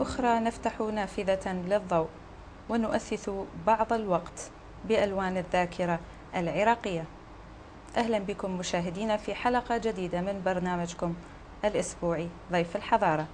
أخرى نفتح نافذة للضوء ونؤثث بعض الوقت بألوان الذاكرة العراقية. أهلا بكم مشاهدينا في حلقة جديدة من برنامجكم الأسبوعي ضيف الحضارة.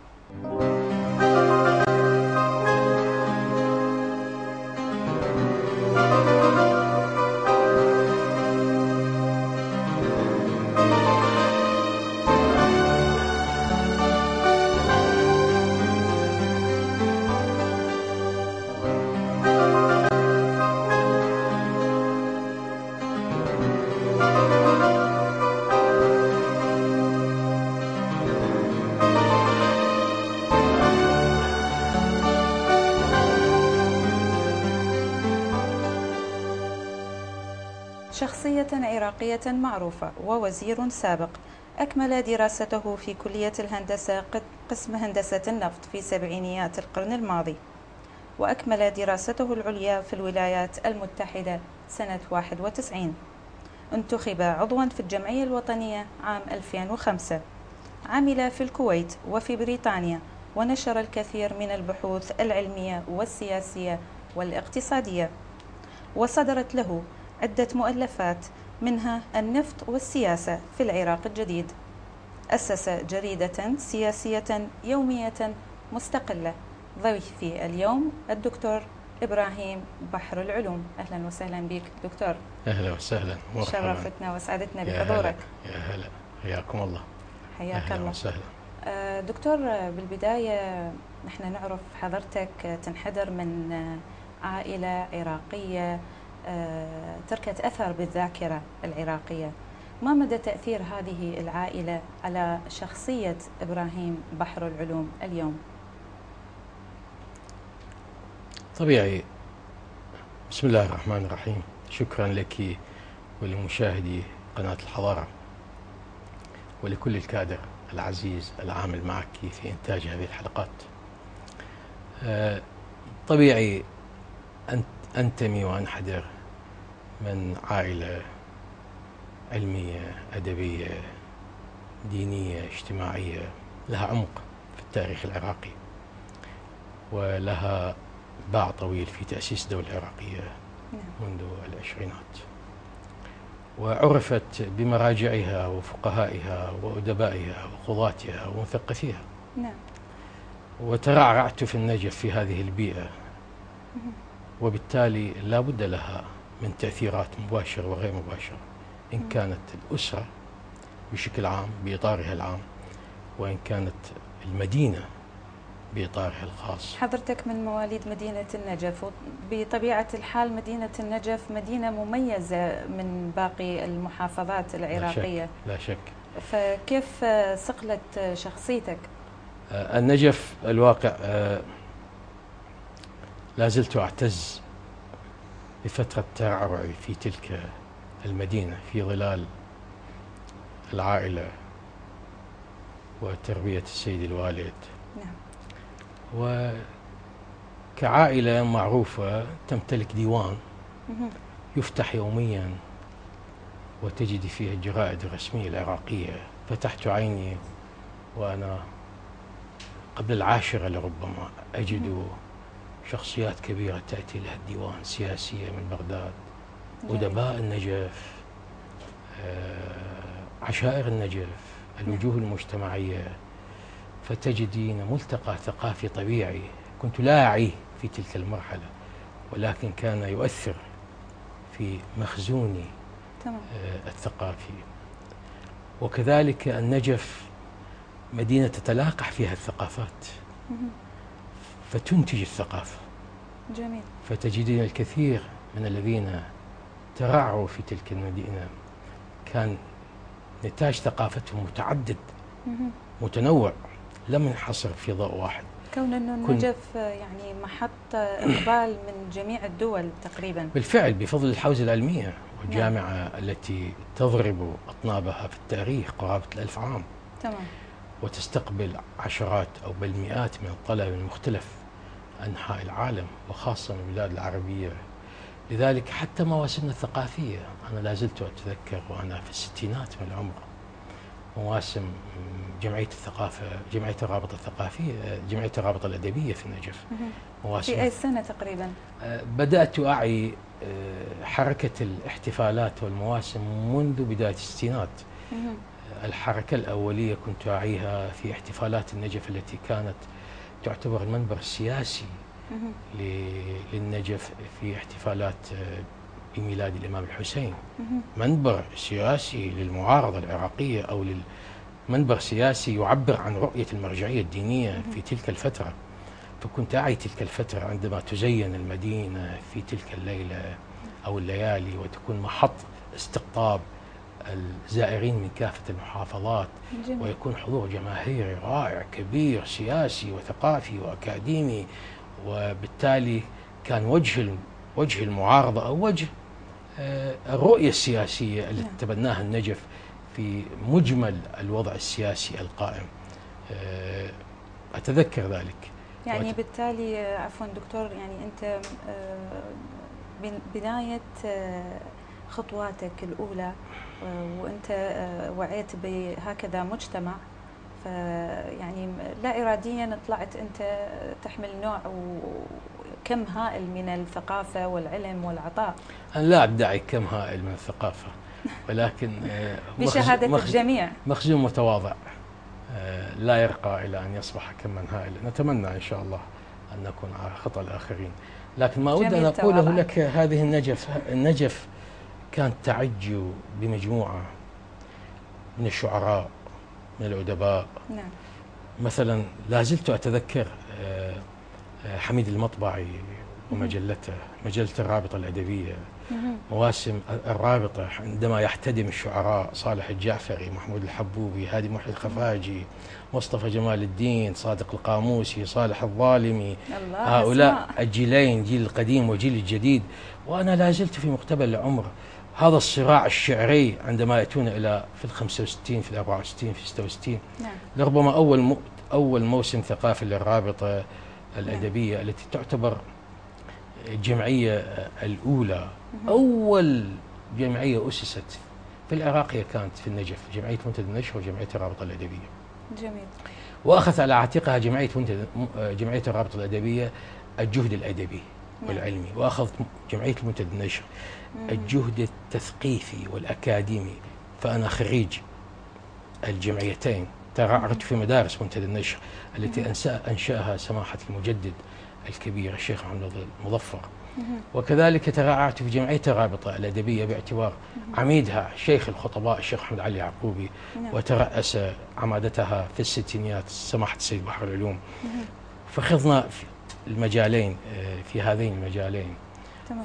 شخصية عراقية معروفة ووزير سابق، أكمل دراسته في كلية الهندسة قسم هندسة النفط في سبعينيات القرن الماضي، وأكمل دراسته العليا في الولايات المتحدة سنة 91. انتخب عضوا في الجمعية الوطنية عام 2005. عمل في الكويت وفي بريطانيا، ونشر الكثير من البحوث العلمية والسياسية والاقتصادية، وصدرت له عدة مؤلفات منها النفط والسياسة في العراق الجديد. أسس جريدة سياسية يومية مستقلة. ضيفي اليوم الدكتور إبراهيم بحر العلوم. أهلا وسهلا بك دكتور. أهلا وسهلا، شرفتنا وسعدتنا بحضورك. يا هلا، حياكم الله. حياك الله. وسهلا. دكتور، بالبداية نحن نعرف حضرتك تنحدر من عائلة عراقية تركت أثر بالذاكرة العراقية. ما مدى تأثير هذه العائلة على شخصية إبراهيم بحر العلوم اليوم؟ طبيعي. بسم الله الرحمن الرحيم. شكرا لك ولمشاهدي قناة الحضارة ولكل الكادر العزيز العامل معك في إنتاج هذه الحلقات. طبيعي أنتمي وأنحدر من عائلة علمية أدبية دينية اجتماعية لها عمق في التاريخ العراقي، ولها باع طويل في تأسيس الدولة العراقية منذ العشرينات، وعرفت بمراجعها وفقهائها وأدبائها وقضاتها ومثقفيها. وترعرعت في النجف في هذه البيئة، وبالتالي لا بد لها من تأثيرات مباشرة وغير مباشرة، إن كانت الأسرة بشكل عام بإطارها العام، وإن كانت المدينة بإطارها الخاص. حضرتك من مواليد مدينة النجف، وبطبيعة الحال مدينة النجف مدينة مميزة من باقي المحافظات العراقية. لا شك. فكيف صقلت شخصيتك؟ النجف الواقع لا زلت أعتز بفترة ترعرعي في تلك المدينة في ظلال العائلة وتربية السيد الوالد. وكعائلة معروفة تمتلك ديوان يفتح يوميا وتجد فيه الجرائد الرسمية العراقية. فتحت عيني وأنا قبل 10 لربما أجد شخصيات كبيرة تأتي لها الديوان، سياسية من بغداد، أدباء النجف، عشائر النجف، الوجوه المجتمعية. فتجدين ملتقى ثقافي طبيعي كنت لا أعيه في تلك المرحلة، ولكن كان يؤثر في مخزوني الثقافي. وكذلك النجف مدينة تتلاقح فيها الثقافات فتنتج الثقافة. جميل. فتجدين الكثير من الذين ترعرعوا في تلك المدينة كان نتاج ثقافتهم متعدد متنوع، لم ينحصر في ضوء واحد. كون أنه النجف يعني محط إقبال من جميع الدول تقريبا. بالفعل بفضل الحوزة العلمية والجامعة التي تضرب أطنابها في التاريخ قرابة 1000 عام. تمام. وتستقبل عشرات أو بل مئات من الطلبة من مختلف أنحاء العالم وخاصة من البلاد العربية. لذلك حتى مواسمنا الثقافية أنا لا زلت أتذكر وأنا في الستينات من العمر مواسم جمعية الثقافة، جمعية الرابطة الثقافية، جمعية الرابطة الأدبية في النجف. في أي سنة تقريبا؟ بدأت أعي حركة الاحتفالات والمواسم منذ بداية الستينات. الحركة الأولية كنت أعيها في احتفالات النجف التي كانت تعتبر المنبر السياسي للنجف في احتفالات بميلاد الإمام الحسين. منبر سياسي للمعارضة العراقية أو منبر سياسي يعبر عن رؤية المرجعية الدينية في تلك الفترة. فكنت أعي تلك الفترة عندما تزين المدينة في تلك الليلة أو الليالي وتكون محط استقطاب الزائرين من كافة المحافظات. جميل. ويكون حضور جماهيري رائع كبير سياسي وثقافي وأكاديمي، وبالتالي كان وجه المعارضة أو وجه الرؤية السياسية التي تبناها النجف في مجمل الوضع السياسي القائم. أتذكر ذلك. يعني بالتالي عفوا دكتور، يعني أنت بداية خطواتك الأولى وأنت وعيت بهكذا مجتمع، فيعني لا إراديا طلعت أنت تحمل نوع وكم هائل من الثقافة والعلم والعطاء. أنا لا أدعي كم هائل من الثقافة، ولكن بشهادة الجميع مخزون متواضع لا يرقى إلى أن يصبح كما هائلا. نتمنى إن شاء الله أن نكون على خطى الآخرين. لكن ما أود أن أقوله لك، هذه النجف كانت تعج بمجموعة من الشعراء، من الأدباء. نعم. مثلا لا زلت أتذكر حميد المطبعي ومجلته، مجلة الرابطة الأدبية، مواسم الرابطة عندما يحتدم الشعراء صالح الجعفري، محمود الحبوبي، هادي محي الخفاجي، مصطفى جمال الدين، صادق القاموسي، صالح الظالمي، هؤلاء الجيلين، جيل القديم وجيل الجديد. وأنا لا زلت في مقتبل العمر. هذا الصراع الشعري عندما يأتون إلى في 65 في 64 في 66. نعم. لربما أول موسم ثقافي للرابطة الأدبية التي تعتبر الجمعية الأولى، أول جمعية أسست في العراق هي كانت في النجف، جمعية منتدى النشر وجمعية الرابطة الأدبية. جميل. وأخذت على عاتقها جمعية الرابطة الأدبية الجهد الأدبي والعلمي، وأخذت جمعية منتدى النشر الجهد التثقيفي والأكاديمي. فأنا خريج الجمعيتين، ترعرت في مدارس منتدى النشر التي أنشأها سماحة المجدد الكبير الشيخ محمد المظفر، وكذلك ترعرت في جمعية الرابطة الأدبية باعتبار عميدها شيخ الخطباء الشيخ محمد علي يعقوبي، وترأس عمادتها في الستينيات سماحة السيد بحر العلوم. فخضنا في المجالين، في هذين المجالين.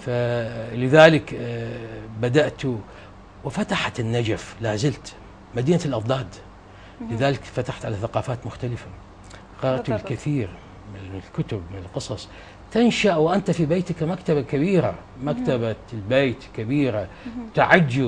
فلذلك بدأت وفتحت النجف، لا زلت مدينة الأضداد، لذلك فتحت على ثقافات مختلفة. قرأت الكثير من الكتب، من القصص. تنشأ وأنت في بيتك مكتبة كبيرة، مكتبة البيت كبيرة، تعج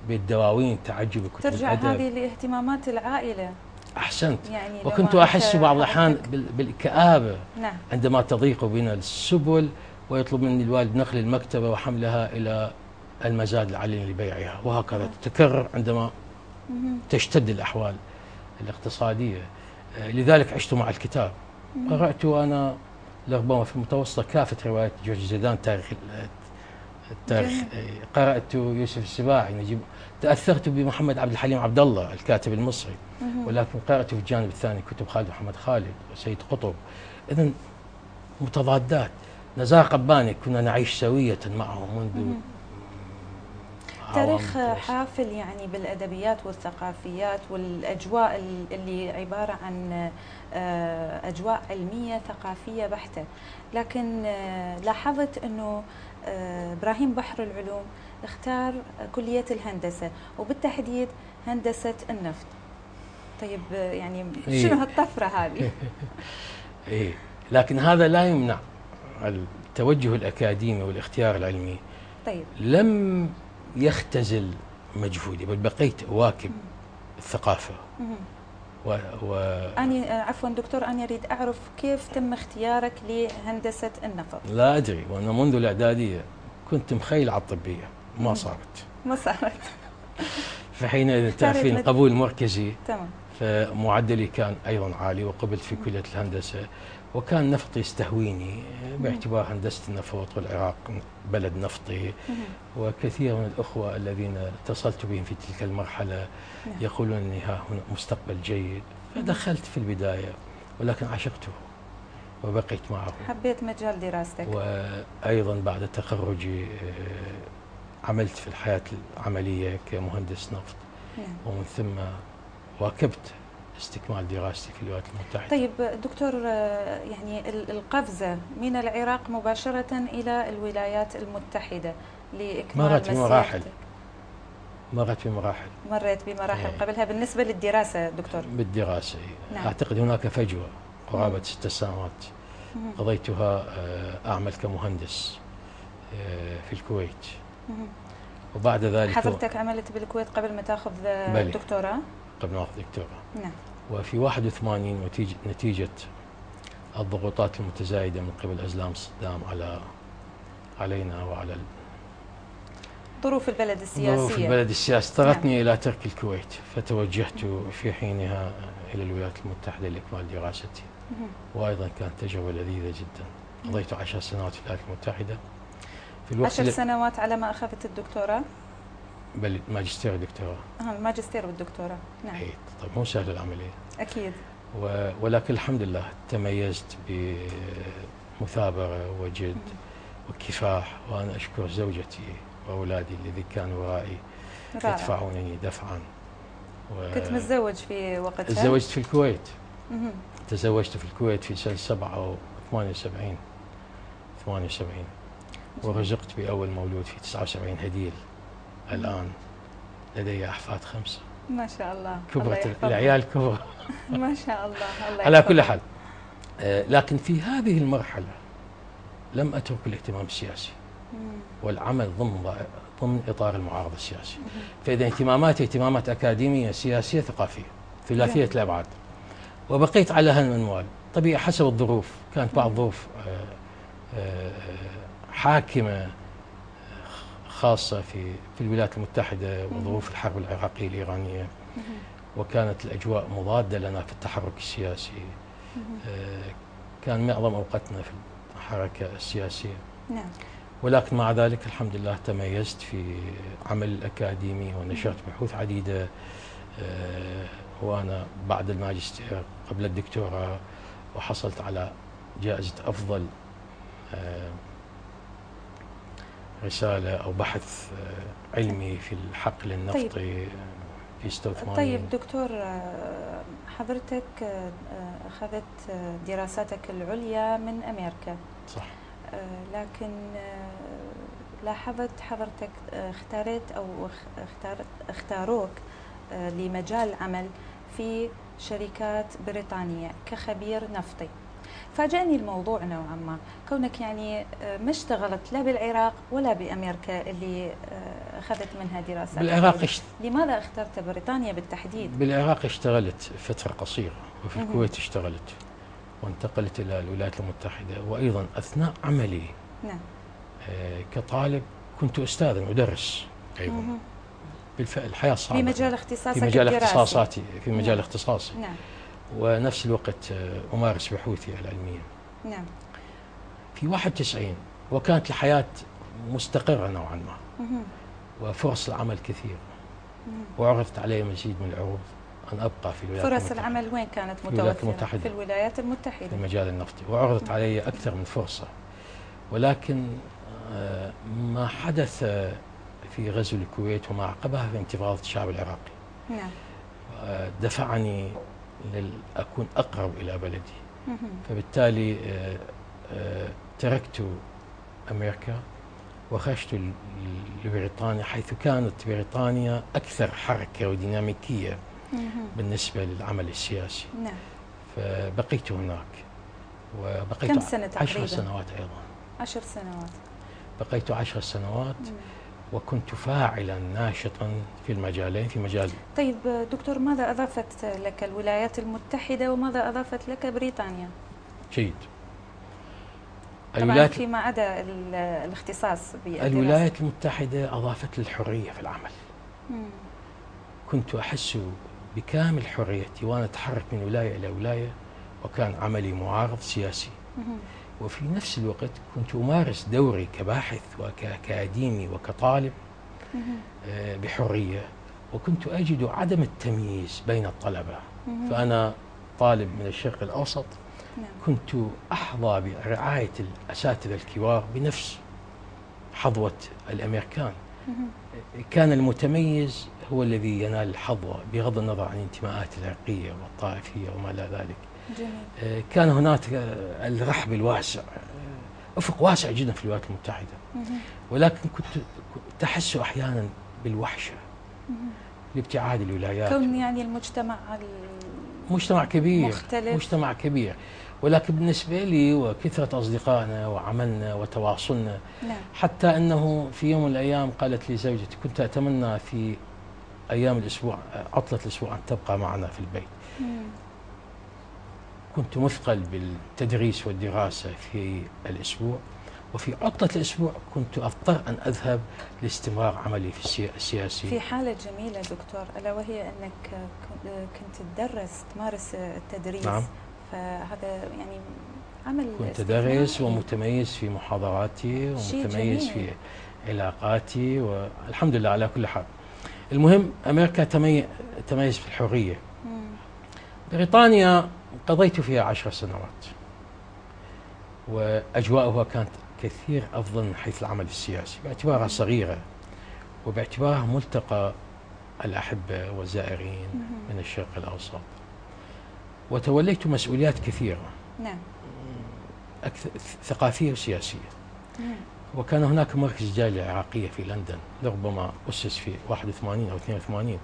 بالدواوين، تعج بكتب ترجع الأدب. هذه لاهتمامات العائلة. أحسنت. يعني وكنت أحس بعض الأحيان بالكآبة. نعم. عندما تضيق بنا السبل ويطلب مني الوالد نقل المكتبة وحملها إلى المزاد العلني لبيعها، وهكذا تتكرر عندما تشتد الأحوال الاقتصادية. لذلك عشت مع الكتاب. قرأت وأنا لربما في المتوسطة كافة روايات جورج زيدان، التاريخ. قرأت يوسف السباعي، نجيب. تأثرت بمحمد عبد الحليم عبد الله الكاتب المصري، ولكن قرأت في الجانب الثاني كتب خالد محمد خالد وسيد قطب. إذن متضادات. نزار قباني كنا نعيش سوية معه منذ تاريخ حافل يعني بالأدبيات والثقافيات والأجواء اللي عبارة عن أجواء علمية ثقافية بحتة. لكن لاحظت أنه إبراهيم بحر العلوم اختار كلية الهندسة وبالتحديد هندسة النفط. طيب يعني شنو هالطفرة هذه؟ إيه، لكن هذا لا يمنع التوجه الأكاديمي والاختيار العلمي. طيب. لم يختزل مجهودي، بل بقيت أواكب الثقافة. أنا عفوا دكتور، أنا أريد أعرف كيف تم اختيارك لهندسة النفط؟ لا أدري، وأنا منذ الإعدادية كنت مخيل على الطبية، ما صارت. فحينئذ تعرفين قبول مركزي، تمام. فمعدلي كان أيضا عالي وقبلت في كلية الهندسة، وكان نفطي يستهويني باعتبار هندسة النفط والعراق بلد نفطي، وكثير من الأخوة الذين اتصلت بهم في تلك المرحلة يقولون أني ها هنا مستقبل جيد، فدخلت في البداية ولكن عشقته وبقيت معه. حبيت مجال دراستك. وأيضا بعد تخرجي عملت في الحياة العملية كمهندس نفط، ومن ثم واكبت استكمال دراستي في الولايات المتحدة. طيب دكتور، يعني القفزة من العراق مباشرة إلى الولايات المتحدة لإكمال مسيرتك مرت بمراحل. مريت بمراحل قبلها بالنسبة للدراسة دكتور؟ بالدراسة نعم. أعتقد هناك فجوة قرابة 6 سنوات قضيتها أعمل كمهندس في الكويت، وبعد ذلك حضرتك عملت بالكويت قبل ما تاخذ الدكتوراه؟ قبل ما أخذ دكتوراه. نعم. وفي 81 نتيجة الضغوطات المتزايدة من قبل أزلام صدام علينا وعلى ظروف البلد السياسية. ظروف البلد السياسية اضطرتني إلى ترك الكويت، فتوجهت في حينها إلى الولايات المتحدة لإكمال دراستي، وأيضا كانت تجربة لذيذة جدا. قضيت 10 سنوات في الولايات المتحدة. في الوقت 10 سنوات على ما أخذت الدكتوراه؟ بل ماجستير ودكتوراه. الماجستير والدكتوراه. نعم. أي طيب، مو سهل العملية. أكيد. ولكن الحمد لله تميزت بمثابرة وجد وكفاح، وأنا أشكر زوجتي وأولادي الذي كانوا ورائي يدفعونني دفعا. كنت متزوج في وقتها؟ تزوجت في الكويت. تزوجت في الكويت في سنة 78 ورزقت بأول مولود في 79 هديل. الآن لدي أحفاد 5. ما شاء الله. كبرت العيال كبر. ما شاء الله. على كل حال، لكن في هذه المرحلة لم أترك الاهتمام السياسي والعمل ضمن إطار المعارضة السياسي. فإذا اهتماماتي اهتمامات أكاديمية سياسية ثقافية ثلاثية الأبعاد، وبقيت على هالمنوال. طبيعي حسب الظروف، كانت بعض الظروف حاكمة خاصة في الولايات المتحدة وظروف الحرب العراقية الإيرانية، وكانت الأجواء مضادة لنا في التحرك السياسي. كان معظم أوقاتنا في الحركة السياسية. نعم. ولكن مع ذلك الحمد لله تميزت في عمل الأكاديمي ونشرت بحوث عديدة، وأنا بعد الماجستير قبل الدكتوراه، وحصلت على جائزة أفضل رسالة أو بحث علمي في الحقل النفطي. طيب. في 86. طيب دكتور، حضرتك أخذت دراساتك العليا من أمريكا. صح. لكن لاحظت حضرتك اختاروك لمجال عمل في شركات بريطانية كخبير نفطي. فاجأني الموضوع نوعا ما، كونك يعني ما اشتغلت لا بالعراق ولا بأمريكا اللي أخذت منها دراسات. بالعراق لماذا اخترت بريطانيا بالتحديد؟ بالعراق اشتغلت فترة قصيرة، وفي الكويت اشتغلت، وانتقلت إلى الولايات المتحدة. وأيضا أثناء عملي نعم. كطالب كنت أستاذ مدرس أيضا. بالفعل الحياة صعبة. في مجال اختصاصك في مجال الدراسي. اختصاصاتي في مجال اختصاصي. نعم. ونفس الوقت أمارس بحوثي العلمية. نعم. في 91 وكانت الحياة مستقرة نوعا ما، وفرص العمل كثير، وعرضت علي مزيد من العروض أن أبقى في الولايات المتحدة. فرص العمل وين كانت متوفرة؟ في الولايات المتحدة. في المجال النفطي، وعرضت علي أكثر من فرصة، ولكن ما حدث في غزو الكويت وما عقبها في انتفاضة الشعب العراقي نعم. دفعني لأكون أقرب إلى بلدي. فبالتالي تركت أمريكا وخرجت لبريطانيا، حيث كانت بريطانيا أكثر حركة وديناميكية بالنسبة للعمل السياسي. نعم. فبقيت هناك، وبقيت كم سنة تقريبا؟ 10 سنوات أيضا. 10 سنوات. بقيت 10 سنوات. وكنت فاعلا ناشطا في المجالين. في مجال. طيب دكتور، ماذا أضافت لك الولايات المتحدة وماذا أضافت لك بريطانيا؟ جيد. طبعا فيما عدا الاختصاص بالدراسة. الولايات المتحدة أضافت لي الحرية في العمل. كنت أحس بكامل حريتي وأنا أتحرك من ولاية إلى ولاية، وكان عملي معارض سياسي. وفي نفس الوقت كنت أمارس دوري كباحث وكأكاديمي وكطالب بحرية، وكنت أجد عدم التمييز بين الطلبة. فأنا طالب من الشرق الأوسط، كنت أحظى برعاية الأساتذة الكبار بنفس حظوة الأمريكان. كان المتميز هو الذي ينال الحظوة بغض النظر عن الانتماءات العرقية والطائفية وما إلى ذلك. جميل. كان هناك الرحب الواسع، أفق واسع جدا في الولايات المتحدة، ولكن كنت تحس أحيانا بالوحشة لابتعاد الولايات. كون يعني المجتمع مجتمع كبير، مختلف. مجتمع كبير، ولكن بالنسبة لي وكثرة أصدقائنا وعملنا وتواصلنا، حتى أنه في يوم من الأيام قالت لي زوجتي: كنت أتمنى في أيام الأسبوع، عطلة الأسبوع، أن تبقى معنا في البيت. كنت مثقل بالتدريس والدراسة في الأسبوع، وفي عطلة الأسبوع كنت أضطر أن أذهب لاستمرار عملي في السياسي. في حالة جميلة دكتور، ألا وهي أنك كنت تمارس التدريس. نعم. فهذا يعني عمل كنت أدرس ومتميز في محاضراتي ومتميز في علاقاتي، والحمد لله على كل حال. المهم، أمريكا تميز في الحرية. بريطانيا قضيت فيها 10 سنوات، وأجواءها كانت كثير أفضل من حيث العمل السياسي، باعتبارها صغيرة وباعتبارها ملتقى الأحبة والزائرين من الشرق الأوسط. وتوليت مسؤوليات كثيرة، نعم، ثقافية وسياسية. وكان هناك مركز جالية عراقية في لندن، لربما أسس في 81 أو 82،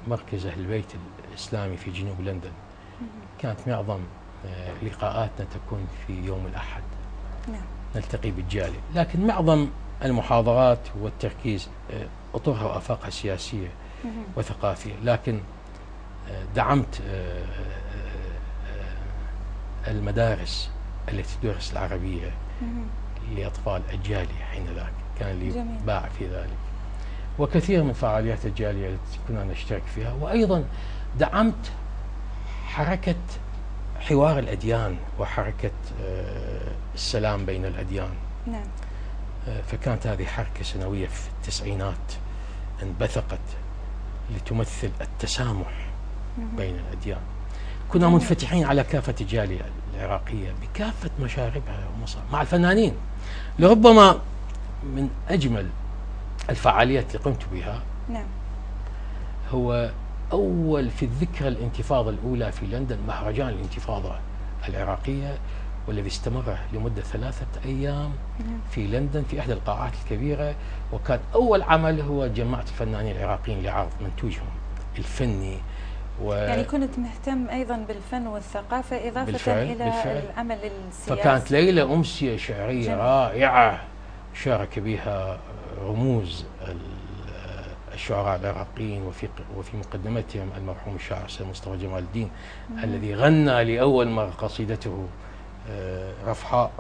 مركز أهل البيت الإسلامي في جنوب لندن. كانت معظم لقاءاتنا تكون في يوم الأحد، نلتقي بالجالية، لكن معظم المحاضرات والتركيز أطرها وآفاقها سياسية وثقافية. لكن دعمت المدارس التي تدرس العربية لأطفال الجالية حينذاك، كان لي باع في ذلك، وكثير من فعاليات الجالية التي كنا نشترك فيها. وأيضا دعمت حركة حوار الأديان وحركة السلام بين الأديان. نعم. فكانت هذه حركة سنوية في التسعينات انبثقت لتمثل التسامح بين الأديان. كنا منفتحين على كافة الجالية العراقية بكافة مشاربها مع الفنانين. لربما من أجمل الفعاليات اللي قمت بها، نعم، هو أول في الذكرى الانتفاضة الأولى في لندن، مهرجان الانتفاضة العراقية، والذي استمر لمدة 3 أيام في لندن في إحدى القاعات الكبيرة. وكان أول عمل هو جمعت الفنانين العراقيين لعرض منتوجهم الفني. يعني كنت مهتم أيضا بالفن والثقافة إضافة إلى العمل السياسي. فكانت ليلة أمسية شعرية رائعة شارك بها رموز الشعراء العراقيين، وفي مقدمتهم المرحوم الشاعر سيد مصطفى جمال الدين الذي غنى لأول مرة قصيدته رفحاء،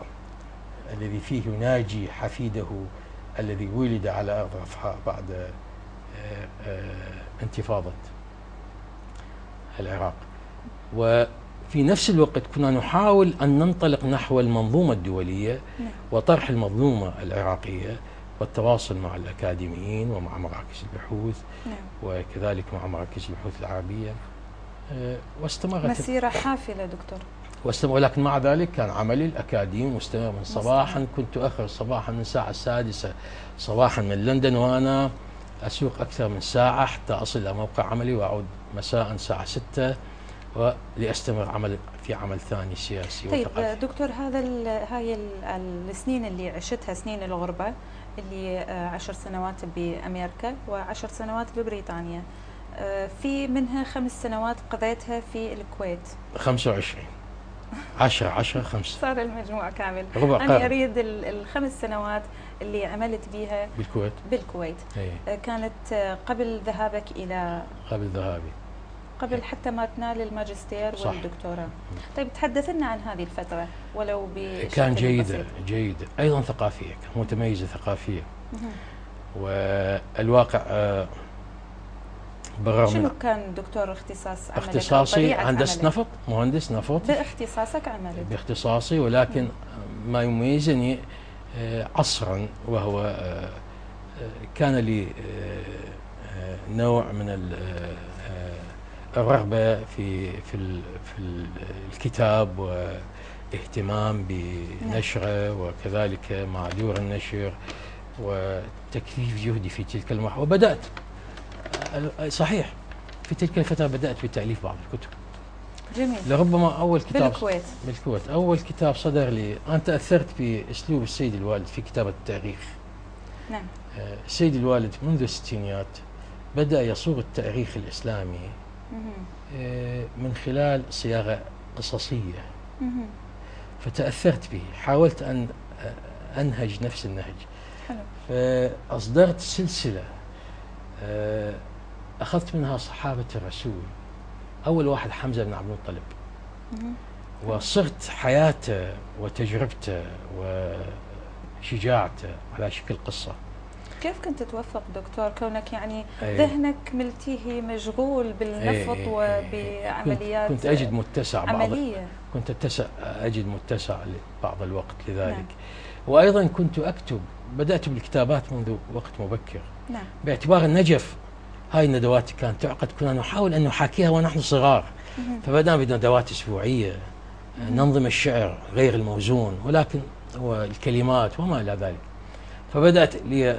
الذي فيه يناجي حفيده الذي ولد على أرض رفحاء بعد انتفاضة العراق. وفي نفس الوقت كنا نحاول أن ننطلق نحو المنظومة الدولية وطرح المنظومة العراقية والتواصل مع الأكاديميين ومع مراكز البحوث، وكذلك مع مراكز البحوث العربية. واستمرت مسيرة حافلة دكتور. ولكن مع ذلك كان عملي الأكاديمي مستمر من صباحا. كنت أخرج صباحا من الساعة 6 صباحا من لندن، وأنا أسوق أكثر من ساعة حتى أصل إلى موقع عملي، وأعود مساء الساعة 6 ولأستمر في عمل ثاني سياسي. طيب دكتور، هاي السنين اللي عشتها، سنين الغربة اللي 10 سنوات بأمريكا و10 سنوات ببريطانيا، في منها 5 سنوات قضيتها في الكويت. 25 10 5 صار المجموع كامل. أنا أريد ال5 سنوات اللي عملت بيها بالكويت. كانت قبل ذهابك إلى قبل حتى ما تنال الماجستير والدكتوراه. طيب تحدث لنا عن هذه الفترة ولو بشكل كان جيدة أيضا ثقافية، متميزة ثقافية. والواقع بالرغم شنو من كان دكتور اختصاص عملك؟ اختصاصي هندسة عملك؟ نفط، مهندس نفط باختصاصك عملك؟ باختصاصي، ولكن ما يميزني عصرا وهو كان لي نوع من الرغبة في الكتاب واهتمام بنشره، وكذلك مع دور النشر وتكثيف جهدي في تلك المرحلة. وبدأت صحيح في تلك الفترة بدأت بتأليف بعض الكتب. جميل. لربما أول كتاب بالكويت أول كتاب صدر لي، أنا تأثرت بأسلوب السيد الوالد في كتابة التاريخ. نعم. السيد الوالد منذ الستينيات بدأ يصوغ التاريخ الإسلامي من خلال صياغة قصصية، فتأثرت به، حاولت أن أنهج نفس النهج. حلو. فأصدرت سلسلة أخذت منها صحابة الرسول، أول واحد حمزة بن عبد المطلب، وصرت حياته وتجربته وشجاعته على شكل قصة. كيف كنت توفق دكتور كونك يعني ذهنك ملتهي مشغول بالنفط وبعمليات كنت أجد متسع عملية. أجد متسع بعض الوقت لذلك. نعم. وأيضا كنت أكتب، بدأت بالكتابات منذ وقت مبكر. نعم. باعتبار النجف هاي الندوات كانت تعقد، كنا نحاول أن نحاكيها ونحن صغار. فبدأنا بندوات أسبوعية ننظم الشعر غير الموزون، ولكن هو الكلمات وما إلى ذلك. فبدأت لي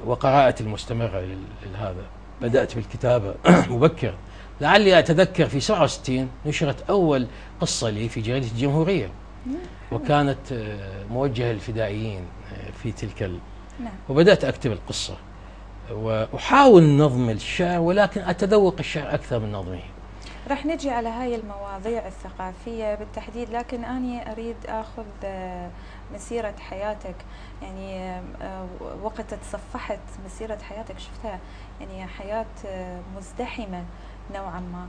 وقراءة المستمرة لهذا، بدأت بالكتابة مبكر. لعلي أتذكر في 67 نشرت أول قصة لي في جريدة الجمهورية، وكانت موجهة للفدائيين في تلك نعم. وبدأت أكتب القصة وأحاول نظم الشعر، ولكن أتذوق الشعر أكثر من نظمه. رح نجي على هاي المواضيع الثقافية بالتحديد، لكن أنا أريد أخذ مسيرة حياتك. يعني وقت تصفحت مسيرة حياتك شفتها يعني حياة مزدحمة نوعا ما.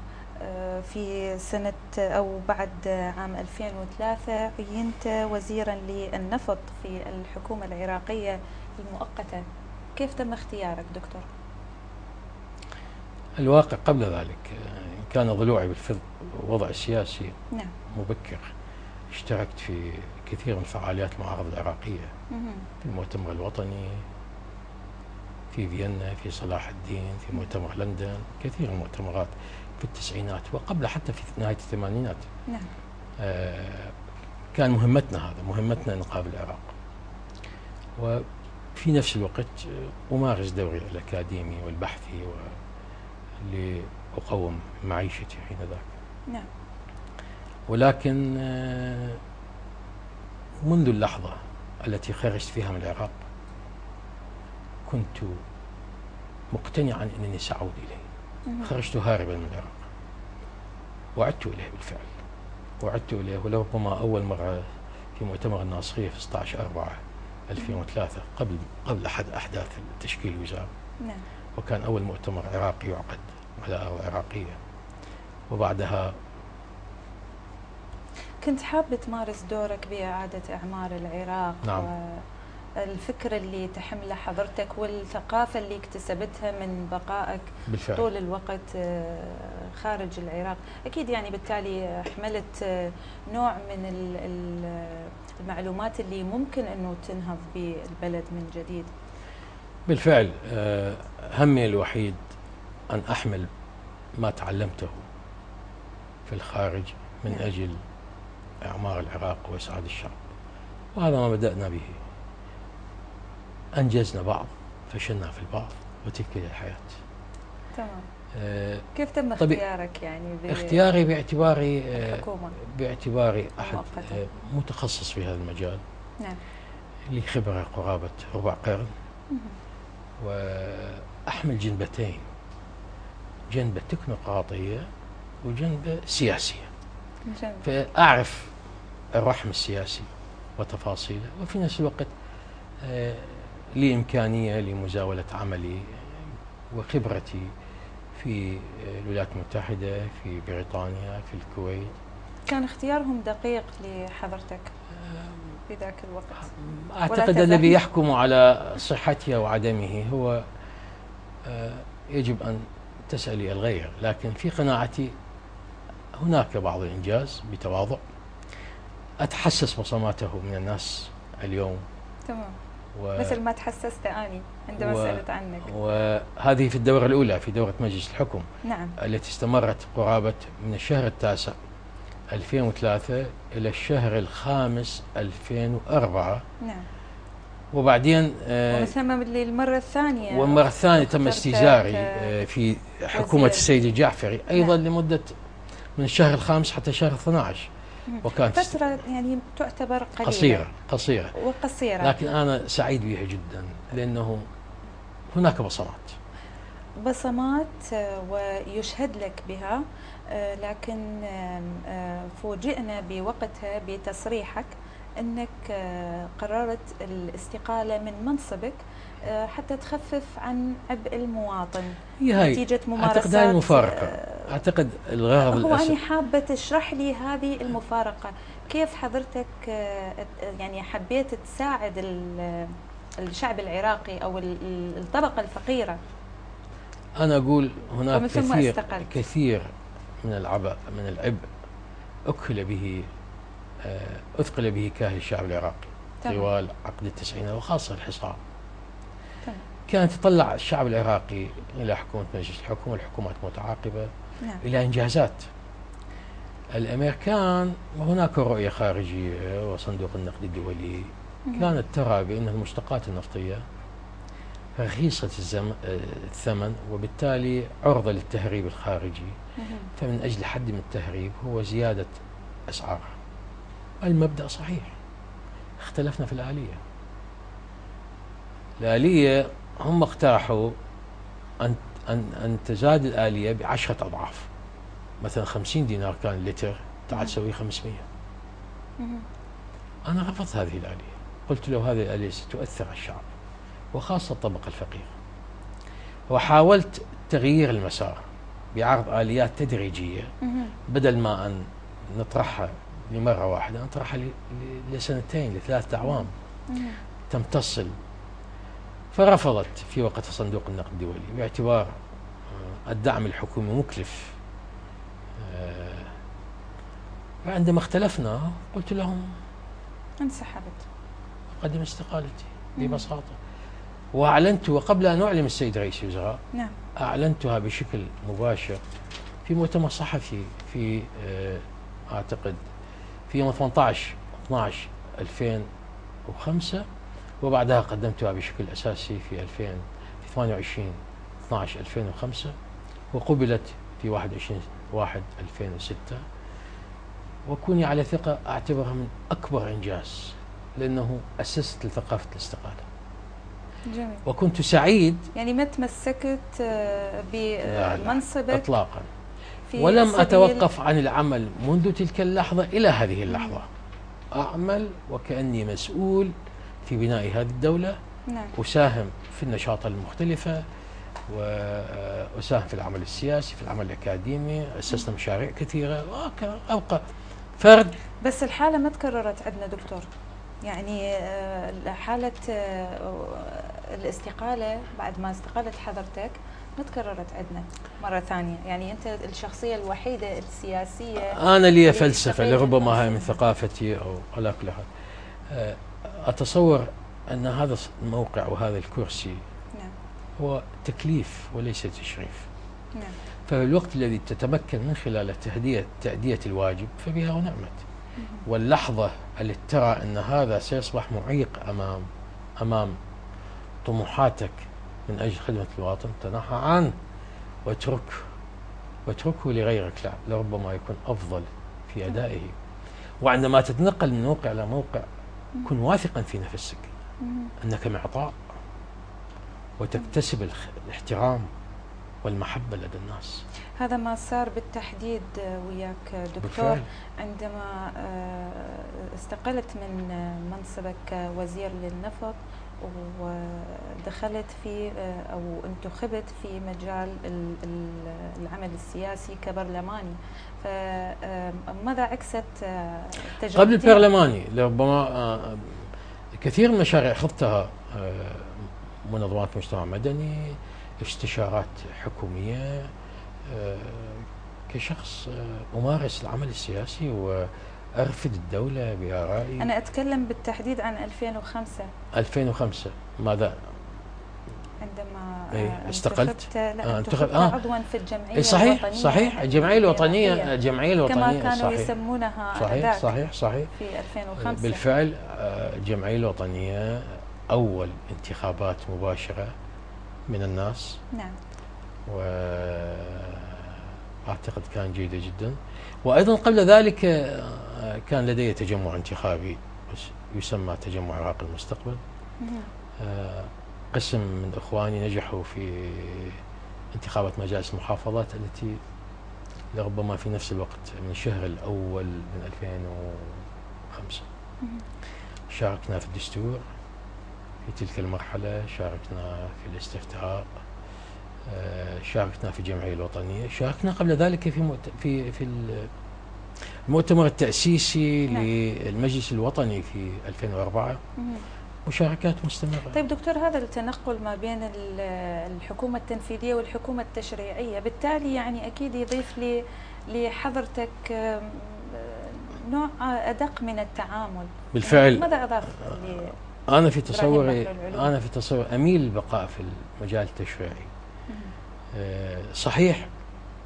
في سنة أو بعد عام 2003 عينت وزيرا للنفط في الحكومة العراقية المؤقتة. كيف تم اختيارك دكتور؟ الواقع قبل ذلك كان ضلوعي بالوضع السياسي. نعم. مبكر. اشتركت في كثير من فعاليات المعارض العراقية، في المؤتمر الوطني في فيينا، في صلاح الدين، في مؤتمر لندن، كثير من المؤتمرات في التسعينات وقبل حتى في نهاية الثمانينات. نعم. كان مهمتنا هذا، مهمتنا نقابل العراق. وفي نفس الوقت أمارس دوري الأكاديمي والبحثي لأقوم معيشتي حين ذاك. نعم. ولكن منذ اللحظة التي خرجت فيها من العراق كنت مقتنعا أنني سأعود إليه. خرجت هاربا من العراق وعدت إليه بالفعل، وعدت إليه ولربما أول مرة في مؤتمر الناصرية في 16/4/2003 قبل أحداث تشكيل الوزارة. نعم. وكان أول مؤتمر عراقي يعقد على أرض عراقية. وبعدها كنت حاب تمارس دورك بإعادة إعمار العراق. نعم. والفكر اللي تحمله حضرتك والثقافة اللي اكتسبتها من بقائك بالفعل طول الوقت خارج العراق، أكيد يعني بالتالي حملت نوع من المعلومات اللي ممكن أنه تنهض بالبلد من جديد. بالفعل همي الوحيد أن أحمل ما تعلمته في الخارج من أجل إعمار العراق وإسعاد الشعب، وهذا ما بدأنا به. أنجزنا بعض، فشلنا في البعض، وتلك هي الحياة. تمام. كيف تم اختيارك يعني؟ اختياري باعتباري أحد متخصص في هذا المجال. نعم. لي خبرة قرابة ربع قرن، وأحمل جنبتين، جنبة تكنوقراطية وجنبة سياسية. فأعرف الرحم السياسي وتفاصيله، وفي نفس الوقت لي إمكانية لمزاولة عملي وخبرتي في الولايات المتحدة، في بريطانيا، في الكويت. كان اختيارهم دقيق لحضرتك في ذاك الوقت؟ أعتقد الذي يحكم على صحتها وعدمه هو يجب أن تسألي الغير، لكن في قناعتي هناك بعض الإنجاز بتواضع، أتحسس بصماته من الناس اليوم. تمام. مثل ما تحسست أني عندما سألت عنك. وهذه في الدورة الأولى في دورة مجلس الحكم. نعم. التي استمرت قرابة من الشهر التاسع 2003 إلى الشهر الخامس 2004. نعم. وبعدين ومن ثم المرة الثانية، والمرة الثانية تم استئجاري في حكومة السيد الجعفري أيضا. نعم. لمدة من الشهر الخامس حتى شهر 12. وكانت فترة يعني تعتبر قليلة قصيرة وقصيرة، لكن أنا سعيد بها جدا لأنه هناك بصمات ويشهد لك بها. لكن فوجئنا بوقتها بتصريحك أنك قررت الاستقالة من منصبك حتى تخفف عن عبء المواطن نتيجة ممارسات. أعتقد هذه المفارقة، أعتقد الغرض هو أنا حابة تشرح لي هذه المفارقة، كيف حضرتك يعني حبيت تساعد الشعب العراقي أو الطبقة الفقيرة؟ أنا أقول هناك كثير من العبء أثقل به كاهل الشعب العراقي طوال عقد التسعينات وخاصة الحصار. كانت تطلع الشعب العراقي إلى حكومة مجلس الحكم والحكومات المتعاقبة. نعم. إلى إنجازات الأمريكان، وهناك رؤية خارجية وصندوق النقد الدولي كانت ترى بأن المشتقات النفطية رخيصة الثمن وبالتالي عرضة للتهريب الخارجي، فمن أجل حد من التهريب هو زيادة أسعارها. المبدأ صحيح، اختلفنا في الآلية. هم اقترحوا أن تزاد الآلية ب10 أضعاف، مثلا 50 دينار كان اللتر تعال تسوي 500. أنا رفضت هذه الآلية، قلت له هذه الآلية ستؤثر على الشعب وخاصة الطبقة الفقيرة، وحاولت تغيير المسار بعرض آليات تدريجية بدل ما أن نطرحها لمرة واحدة نطرحها لسنتين ل3 أعوام تمتص. فرفضت في وقت صندوق النقد الدولي باعتبار الدعم الحكومي مكلف. وعندما اختلفنا قلت لهم انسحبت، أقدم استقالتي ببساطة، وأعلنت وقبل أن أعلم السيد رئيس الوزراء. نعم. أعلنتها بشكل مباشر في مؤتمر صحفي في أعتقد في يوم 18/12/2005، وبعدها قدمتها بشكل أساسي في 28/12/2005، وقبلت في 21/1/2006. وكوني على ثقة أعتبرها من أكبر إنجاز لأنه أسست لثقافة الاستقالة. جميل. وكنت سعيد، يعني ما تمسكت بمنصبك إطلاقا، ولم أتوقف عن العمل منذ تلك اللحظة إلى هذه اللحظة. أعمل وكأني مسؤول في بناء هذه الدولة. نعم. أساهم في النشاط المختلفة، وأساهم في العمل السياسي، في العمل الأكاديمي، أسسنا مشاريع كثيرة، أبقى فرد. بس الحالة ما تكررت عندنا دكتور، يعني حالة الاستقالة بعد ما استقالت حضرتك ما تكررت عندنا مرة ثانية. يعني أنت الشخصية الوحيدة السياسية. أنا لي فلسفة لربما هاي من ثقافتي أو على كل حال. أتصور أن هذا الموقع وهذا الكرسي نعم. هو تكليف وليس تشريف. نعم. فالوقت الذي تتمكن من خلاله تأدية الواجب فبها ونعمت. واللحظة التي ترى أن هذا سيصبح معيق أمام طموحاتك من أجل خدمة الوطن تنحى عنه واتركه لغيرك، لربما يكون أفضل في أدائه. وعندما تتنقل من موقع إلى موقع كن واثقا في نفسك أنك معطاء وتكتسب الاحترام والمحبة لدى الناس. هذا ما صار بالتحديد وياك دكتور بالفعل. عندما استقلت من منصبك وزير للنفط ودخلت في أو انتخبت في مجال العمل السياسي كبرلماني، فماذا عكست تجربتك؟ قبل البرلماني لربما كثير من المشاريع خضتها منظمات مجتمع مدني، استشارات حكومية، كشخص أمارس العمل السياسي وأرفد الدولة بآرائي. أنا أتكلم بالتحديد عن 2005. 2005 ماذا؟ عندما استقلت. انتخبت عضوا في الجمعية صحيح الوطنية. صحيح، الجمعية الوطنية، الجمعية الوطنية كما كانوا صحيح يسمونها صحيح صحيح صحيح في 2005. بالفعل الجمعية الوطنية أول انتخابات مباشرة من الناس. نعم. وأعتقد كان جيدة جدا. وأيضا قبل ذلك كان لدي تجمع انتخابي يسمى تجمع عراق المستقبل. قسم من إخواني نجحوا في انتخابات مجالس المحافظات التي لربما في نفس الوقت من الشهر الأول من 2005. شاركنا في الدستور في تلك المرحلة، شاركنا في الاستفتاء، شاركنا في الجمعية الوطنية، شاركنا قبل ذلك في المؤتمر التأسيسي للمجلس الوطني في 2004. مشاركات مستمرة. طيب دكتور، هذا التنقل ما بين الحكومة التنفيذية والحكومة التشريعية بالتالي يعني أكيد يضيف لحضرتك نوع أدق من التعامل. بالفعل. ماذا أضاف أنا في تصوري أميل البقاء في المجال التشريعي. صحيح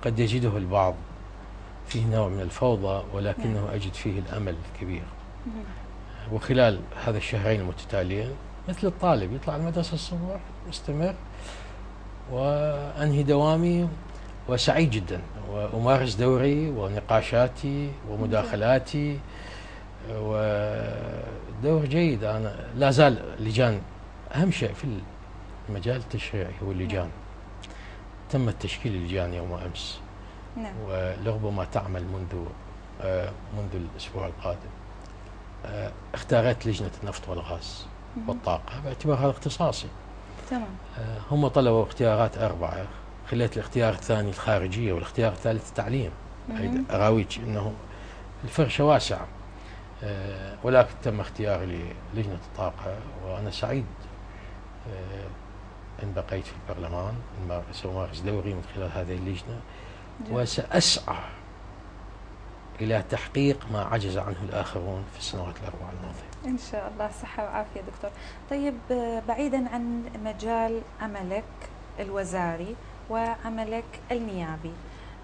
قد يجده البعض فيه نوع من الفوضى، ولكنه أجد فيه الأمل الكبير. وخلال هذا الشهرين المتتاليين مثل الطالب يطلع المدرسة الصبح مستمر وأنهي دوامي وسعيد جدا، وأمارس دوري ونقاشاتي ومداخلاتي، ودور جيد. أنا لا زال لجان، أهم شيء في المجال التشريعي هو اللجان. تم تشكيل اللجان يوم أمس. نعم. ولربما تعمل منذ الأسبوع القادم. اختارت لجنة النفط والغاز والطاقة باعتبار هذا اختصاصي. تمام. هم طلبوا اختيارات 4، خليت الاختيار الثاني الخارجية والاختيار الثالث التعليم. أراويك أنه الفرشة واسعة، ولكن تم اختياري للجنة الطاقة، وأنا سعيد إن بقيت في البرلمان، سأمارس دوري من خلال هذه اللجنة. وسأسعى إلى تحقيق ما عجز عنه الآخرون في السنوات الأربع الماضية. إن شاء الله صحة وعافية دكتور. طيب بعيدا عن مجال عملك الوزاري وعملك النيابي،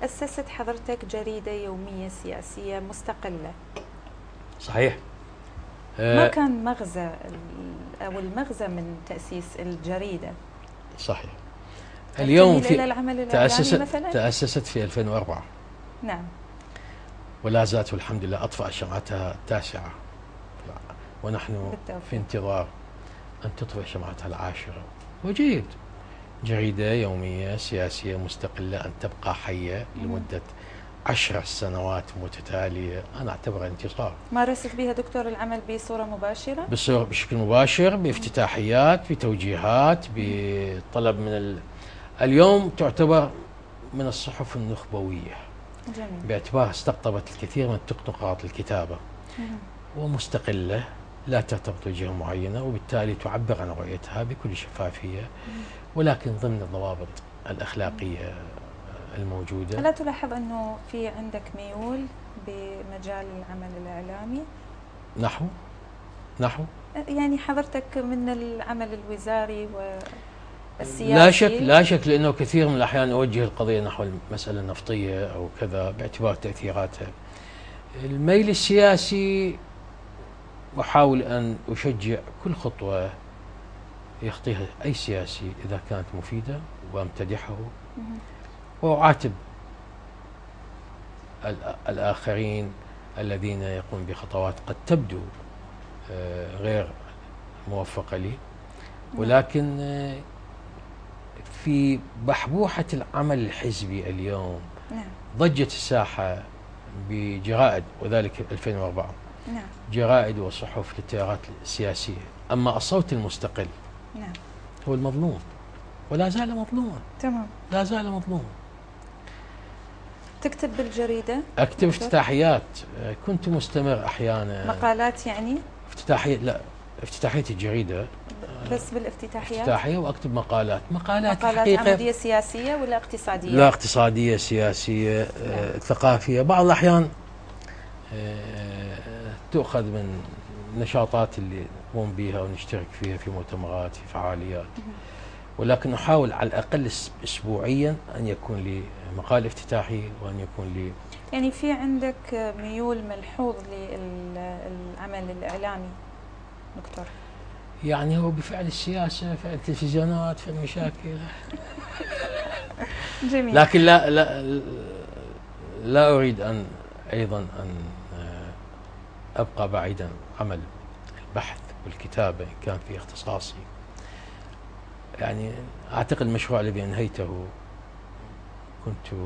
أسست حضرتك جريدة يومية سياسية مستقلة. صحيح. ما كان مغزى أو المغزى من تأسيس الجريدة؟ صحيح. اليوم تأسست في 2004. نعم. ولا زالت والحمد لله أطفأ شمعتها التاسعة، ونحن في انتظار أن تطفئ شمعتها العاشرة. وجيد جريدة يومية سياسية مستقلة أن تبقى حية لمدة 10 سنوات متتالية، أنا أعتبرها انتصار. مارست بها دكتور العمل بصورة مباشرة؟ بشكل مباشر، بافتتاحيات، بتوجيهات، بطلب من اليوم تعتبر من الصحف النخبوية. جميل. باعتبارها استقطبت الكثير من تقنقات الكتابة، ومستقلة لا ترتبط بجهة معينة، وبالتالي تعبر عن رؤيتها بكل شفافية، ولكن ضمن الضوابط الأخلاقية الموجودة. ألا تلاحظ أنه في عندك ميول بمجال العمل الإعلامي؟ نحو يعني حضرتك من العمل الوزاري والسياسي. لا شك لأنه كثير من الأحيان أوجه القضية نحو المسألة النفطية أو كذا باعتبار تأثيراتها. الميل السياسي أحاول أن أشجع كل خطوة يخطيها أي سياسي إذا كانت مفيدة، وأمتدحه، وأعاتب الآخرين الذين يقومون بخطوات قد تبدو غير موفقة لي، ولكن في بحبوحة العمل الحزبي اليوم ضجت الساحة بجرائد، وذلك 2004. جرائد وصحف للتيارات السياسية، أما الصوت المستقل هو المظلوم، ولا زال مظلوما. تمام. لا زال مظلوما. تكتب بالجريدة؟ أكتب افتتاحيات، كنت مستمر أحيانا. مقالات يعني؟ لا، افتتاحية الجريدة بس بالافتتاحيات؟ افتتاحية، وأكتب مقالات مقالات حقيقة عمودية سياسية ولا اقتصادية؟ لا، اقتصادية، سياسية، ثقافية. بعض الأحيان تؤخذ من النشاطات اللي نقوم بها ونشترك فيها في مؤتمرات، في فعاليات، ولكن أحاول على الأقل أسبوعيا أن يكون لي مقال افتتاحي، وأن يكون لي يعني في عندك ميول ملحوظ للعمل الإعلامي دكتور؟ يعني هو بفعل السياسة، فعل التلفزيونات، فعل المشاكل. جميل. لكن لا أريد أن أيضا أن أبقى بعيدا عمل البحث والكتابة إن كان في اختصاصي. يعني أعتقد المشروع الذي أنهيته كنت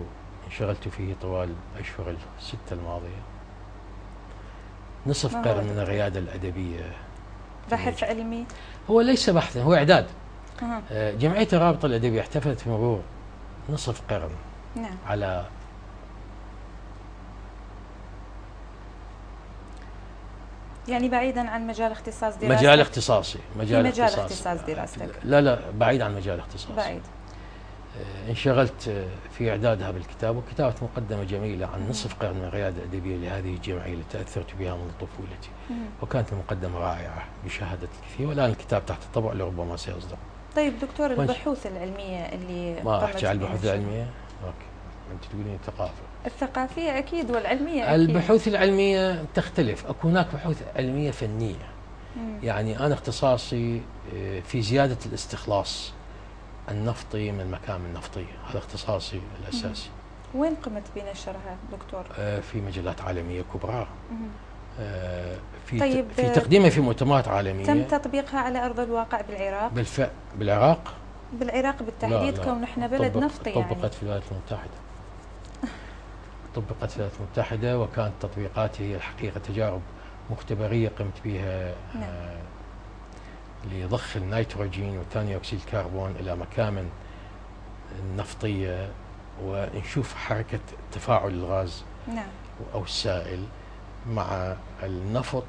انشغلت فيه طوال الأشهر الستة الماضية، نصف قرن من الريادة الأدبية. بحث علمي؟ هو ليس بحثا، هو إعداد. جمعية الرابطة الأدبية احتفلت بمرور نصف قرن. نعم. على يعني بعيدا عن مجال اختصاص دراستك؟ مجال اختصاصي، مجال اختصاص دراستك؟ لا بعيد عن مجال اختصاصي. بعيد. انشغلت في إعدادها بالكتاب، وكتابة مقدمة جميلة عن نصف قرن من الريادة الأدبية لهذه الجمعية التي تأثرت بها منذ طفولتي. وكانت المقدمة رائعة بشهادة الكثير، والآن الكتاب تحت الطبع لربما سيصدر. طيب دكتور، البحوث العلمية اللي ما أحكي عن البحوث العلمية؟ أوكي. أنت تقولين الثقافة. الثقافية أكيد، والعلمية أكيد. البحوث العلمية تختلف. هناك بحوث علمية فنية. يعني أنا اختصاصي في زيادة الاستخلاص النفطي من المكامن النفطية، هذا اختصاصي الأساسي. وين قمت بنشرها دكتور؟ في مجلات عالمية كبرى. طيب في تقديمها في مؤتمرات عالمية. تم تطبيقها على أرض الواقع بالعراق؟ بالفعل. بالعراق؟ بالعراق بالتحديد. لا. كون احنا بلد نفطي. طبقت في الولايات المتحدة. طبقت في الولايات المتحدة، وكانت تطبيقاتها هي الحقيقة تجارب مختبرية قمت بها. نعم. لضخ النيتروجين وثاني أكسيد الكربون إلى مكامن نفطية، ونشوف حركة تفاعل الغاز. نعم. أو السائل مع النفط،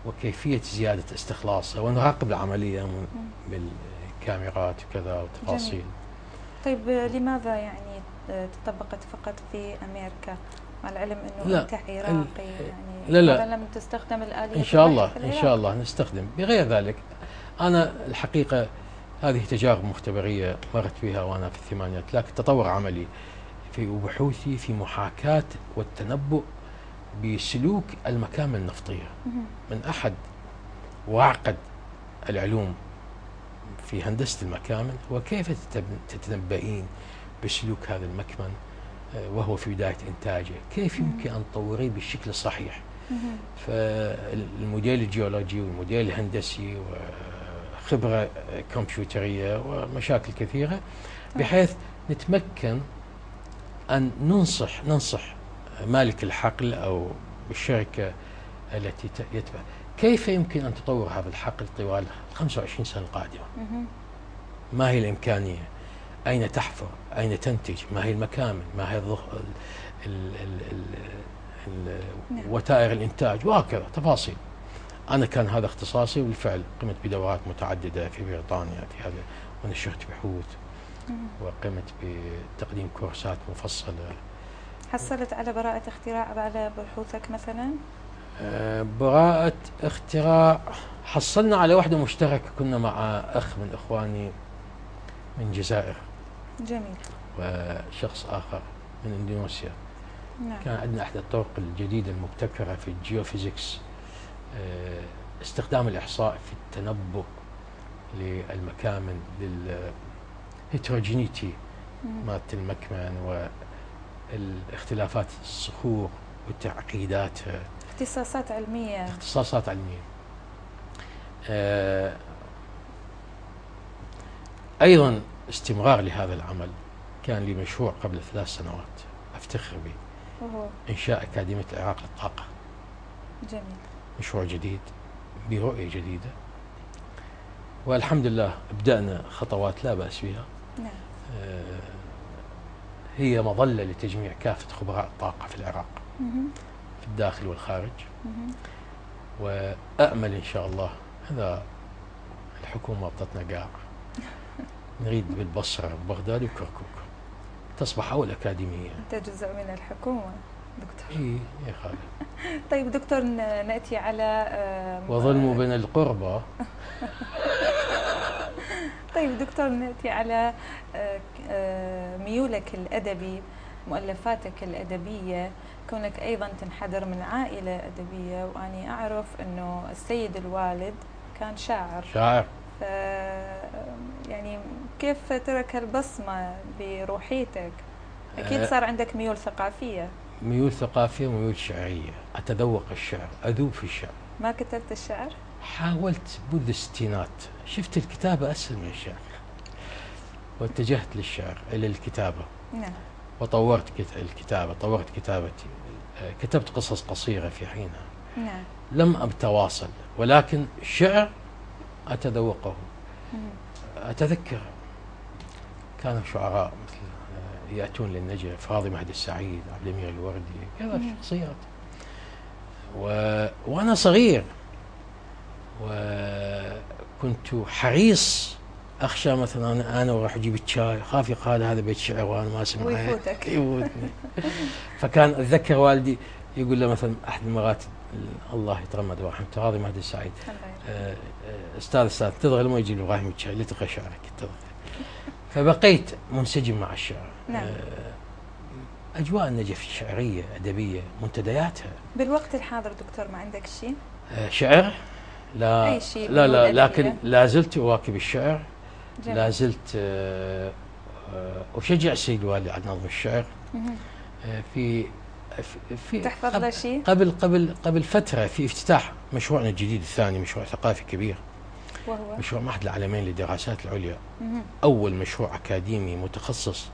وكيفية زيادة استخلاصه، ونراقب العملية بالكاميرات وكذا وتفاصيل. جميل. طيب لماذا يعني تطبقت فقط في أمريكا، مع العلم أنه أنت عراقي؟ يعني لا لم تستخدم الآلية؟ إن شاء الله نستخدم. بغير ذلك أنا الحقيقة هذه تجارب مختبرية مرت بها وأنا في الثمانينات، لكن تطور عملي في بحوثي في محاكاة والتنبؤ بسلوك المكامن النفطية. من أحد وأعقد العلوم في هندسة المكامن، وكيف تتنبئين بسلوك هذا المكمن وهو في بداية إنتاجه، كيف يمكن أن تطوريه بالشكل الصحيح. فالموديل الجيولوجي والموديل الهندسي وخبرة كمبيوترية ومشاكل كثيرة، بحيث نتمكن أن ننصح مالك الحقل أو الشركة التي يتبع كيف يمكن أن تطور هذا الحقل طوال 25 سنة القادمة. ما هي الإمكانية؟ أين تحفر؟ أين تنتج؟ ما هي المكامن؟ ما هي وتائر الإنتاج؟ وهكذا تفاصيل. أنا كان هذا اختصاصي، وبالفعل قمت بدورات متعددة في بريطانيا في هذا، ونشرت بحوث، وقمت بتقديم كورسات مفصلة. حصلت على براءة اختراع على بحوثك مثلا؟ براءة اختراع حصلنا على واحدة مشتركة، كنا مع أخ من إخواني من الجزائر. جميل. وشخص آخر من إندونيسيا. نعم. كان عندنا إحدى الطرق الجديدة المبتكرة في الجيوفيزيكس، استخدام الإحصاء في التنبؤ للمكامن، للهيتروجينيتي مالت المكمن، والاختلافات الصخور وتعقيداتها. اختصاصات علمية. اختصاصات علمية. أيضا استمرار لهذا العمل، كان لي مشروع قبل 3 سنوات أفتخر به، إنشاء أكاديمية العراق للطاقة. جميل. مشروع جديد برؤية جديدة، والحمد لله بدأنا خطوات لا بأس بها. نعم. هي مظلة لتجميع كافة خبراء الطاقة في العراق، في الداخل والخارج. وأأمل إن شاء الله، هذا الحكومة أعطتنا قاع، نريد بالبصرة وبغداد وكركوك تصبح أول أكاديمية. أنت جزء من الحكومة دكتور. إيه يا خالد. طيب دكتور، نأتي على وظلم بين القربى. طيب دكتور، نأتي على ميولك الأدبي، مؤلفاتك الأدبية، كونك أيضا تنحدر من عائلة أدبية، وأني أعرف أنه السيد الوالد كان شاعر. ف يعني كيف ترك البصمة بروحيتك؟ أكيد صار عندك ميول ثقافية. ميول ثقافية وميول شعرية، أتذوق الشعر، أذوب في الشعر. ما كتبت الشعر؟ حاولت منذ الستينات، شفت الكتابة أسهل من الشعر واتجهت للشعر إلى الكتابة. نعم. وطورت الكتابة، طورت كتابتي، كتبت قصص قصيرة في حينها. نعم. لم أتواصل، ولكن الشعر أتذوقه. أتذكر كانوا شعراء مثل يأتون للنجف، فاضي مهدي السعيد، عبد الأمير الوردي، كذا شخصيات. وأنا صغير وكنت حريص، أخشى مثلا أنا وراح أجيب الشاي، خاف يقال هذا بيت شعر وأنا ما أسمع. ويفوتك. يفوتني. فكان أتذكر والدي يقول له مثلا أحد المرات، الله يتغمد ورحمته، راضي مهدي السعيد، أستاذ تضغى لما يجي إبراهيم الشاي لتقرأ شعرك تضغى. فبقيت منسجم مع الشعر. نعم. أجواء النجف الشعرية أدبية، منتدياتها. بالوقت الحاضر دكتور ما عندك شيء؟ شعر؟ لا. أي شيء. لا لكن لا زلت أواكب الشعر. جميل. لا زلت أشجع السيد الوالي على نظم الشعر. في تحفظ له شيء؟ قبل فترة في افتتاح مشروعنا الجديد الثاني، مشروع ثقافي كبير، وهو مشروع معهد العالمين للدراسات العليا. أول مشروع أكاديمي متخصص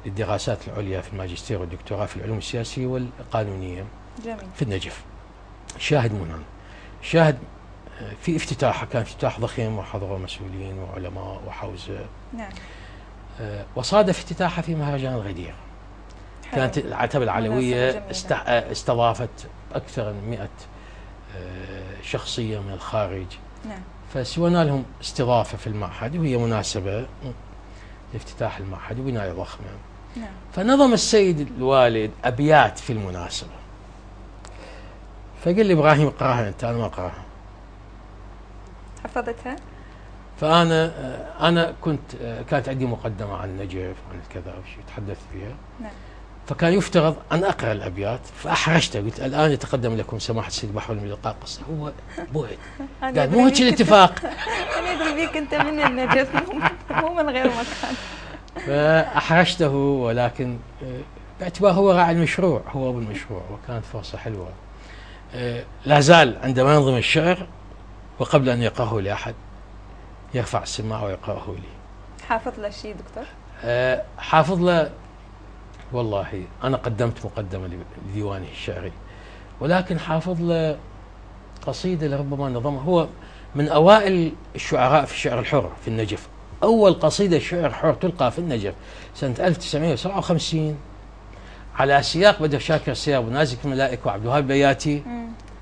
للدراسات العليا في الماجستير والدكتوراه في العلوم السياسية والقانونية. جميل. في النجف. شاهد منان، شاهد في افتتاحه، كان افتتاح ضخم وحضروا مسؤولين وعلماء وحوزة. نعم. وصادف افتتاحها في مهرجان غدير. كانت العتبة العلوية استضافت أكثر من 100 شخصية من الخارج. نعم. فسوينا لهم استضافة في المعهد، وهي مناسبة لافتتاح المعهد وبناية ضخمة. نعم. فنظم السيد الوالد أبيات في المناسبة، فقال لي إبراهيم اقراها أنت، أنا ما أقراها. حفظتها؟ فأنا كانت عندي مقدمة عن النجف وعن الكذا وشيء تحدثت فيها. نعم. فكان يفترض أن أقرأ الأبيات، فأحرجته، قلت الآن يتقدم لكم سماحة السيد بحر من إلقاء قصة. هو بعد قال مو هيك الاتفاق. أنا أدري بيك أنت من النجف، مو من غير مكان. فأحرجته، ولكن باعتبار هو راعي المشروع، هو أبو المشروع، وكانت فرصة حلوة. لا زال عندما ينظم الشعر وقبل أن يقرأه لأحد يرفع السماعة ويقرأه لي. حافظ له شيء دكتور؟ حافظ له، والله أنا قدمت مقدمة لديوانه الشعري، ولكن حافظ له قصيدة لربما نظمها. هو من أوائل الشعراء في الشعر الحر في النجف. أول قصيدة شعر حر تلقى في النجف سنة 1957 على سياق بدر شاكر السياب ونازك الملائكة وعبد الوهاب البياتي.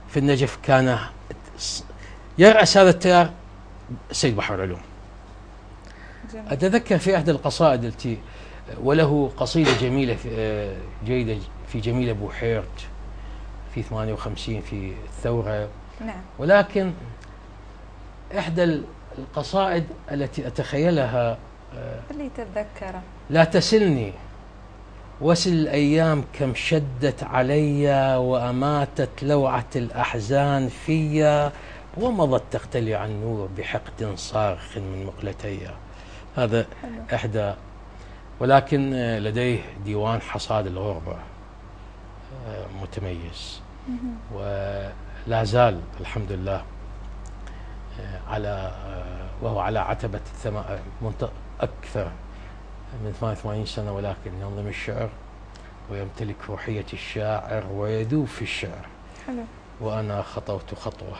في النجف كان يرأس هذا التيار السيد بحر العلوم. أتذكر في إحدى القصائد التي وله قصيدة جميلة جيدة في جميلة بوحيرت في 58 في الثورة. نعم. ولكن إحدى القصائد التي أتخيلها اللي تتذكره: لا تسلني وسل الأيام كم شدت علي وأماتت لوعة الأحزان فيا ومضت تختلي عن نور بحقد صارخ من مقلتي. هذا إحدى. ولكن لديه ديوان حصاد الغربة متميز، ولا زال الحمد لله وهو على عتبة أكثر من 88 سنة، ولكن ينظم الشعر ويمتلك روحية الشاعر ويذوب في الشعر. حلو. وأنا خطوت خطوة.